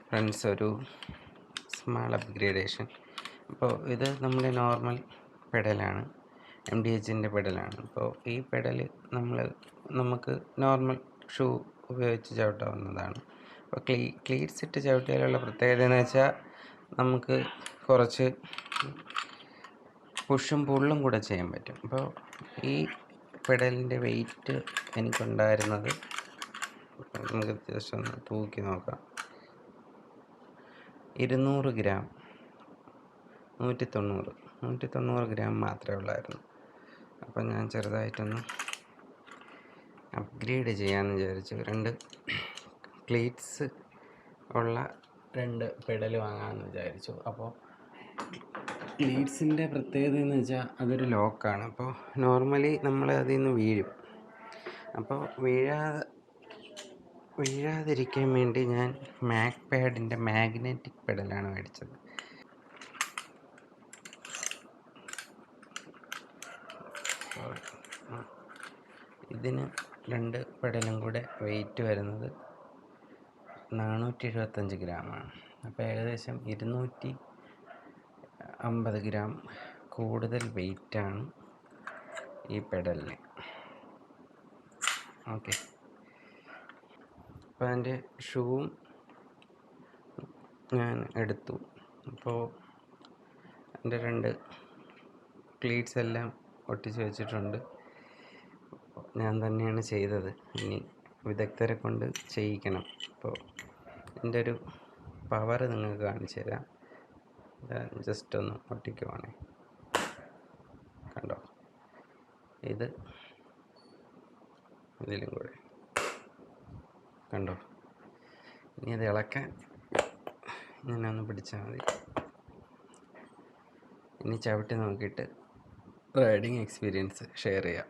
Friends, ഒരു small upgradation. അപ്പോൾ ഇത് നമ്മുടെ നോർമൽ പെഡലാണ്, MDHൻ്റെ പെഡലാണ്. അപ്പോൾ ഈ പെഡൽ നമുക്ക് നോർമൽ ഷൂ ഉപയോഗിച്ച് ചവിട്ടാവുന്നതാണ്. അപ്പോൾ ക്ലീറ്റ്സ് ഇട്ട് ചവിട്ടിയാലുള്ള പ്രത്യേകത എന്ന് വെച്ചാൽ നമുക്ക് കുറച്ച് പുഷും പുള്ളും കൂടെ ചെയ്യാൻ പറ്റും. അപ്പോൾ ഈ പെഡലിൻ്റെ വെയിറ്റ് എനിക്കുണ്ടായിരുന്നത്, നമുക്ക് ജസ്റ്റ് ഒന്ന് തൂക്കി നോക്കാം, 200 ഗ്രാം, 190 ഗ്രാം മാത്രമേ ഉള്ളായിരുന്നു. അപ്പം ഞാൻ ചെറുതായിട്ടൊന്ന് അപ്ഗ്രേഡ് ചെയ്യാമെന്ന് വിചാരിച്ചു. 2 ക്ലീറ്റ്സ് ഉള്ള 2 പെഡൽ വാങ്ങാമെന്ന് വിചാരിച്ചു. അപ്പോൾ ക്ലീറ്റ്സിൻ്റെ പ്രത്യേകത എന്ന് വെച്ചാൽ അതൊരു ലോക്കാണ്. അപ്പോൾ നോർമലി നമ്മൾ അതിൽ നിന്ന് വീഴും. അപ്പോൾ വീഴാതിരിക്കാൻ വേണ്ടി ഞാൻ മാക്പാഡിൻ്റെ മാഗ്നറ്റിക് പെഡലാണ് മേടിച്ചത്. ഇതിന് 2 പെഡലും കൂടെ വെയിറ്റ് വരുന്നത് 475 ഗ്രാമാണ്. അപ്പോൾ ഏകദേശം 250 ഗ്രാം കൂടുതൽ വെയിറ്റാണ് ഈ പെഡലിന്. ഓക്കെ, അപ്പോൾ അതിൻ്റെ ഷൂവും ഞാൻ എടുത്തു. അപ്പോൾ എൻ്റെ 2 ക്ലീറ്റ്സ് എല്ലാം ഒട്ടിച്ച് വെച്ചിട്ടുണ്ട്. ഞാൻ തന്നെയാണ് ചെയ്തത്. ഇനി വിദഗ്ധരെ കൊണ്ട് ചെയ്യിക്കണം. അപ്പോൾ എൻ്റെ ഒരു പവർ നിങ്ങൾക്ക് കാണിച്ചു തരാം. ജസ്റ്റ് ഒന്ന് ഒട്ടിക്കുവാണേ, കണ്ടോ? ഇതിലും കൂടെ കണ്ടോ? ഇനി അത് ഇളക്കാൻ ഞാനൊന്ന് പിടിച്ചാൽ മതി. ഇനി ചവിട്ടി നോക്കിയിട്ട് റൈഡിങ് എക്സ്പീരിയൻസ് ഷെയർ ചെയ്യാം.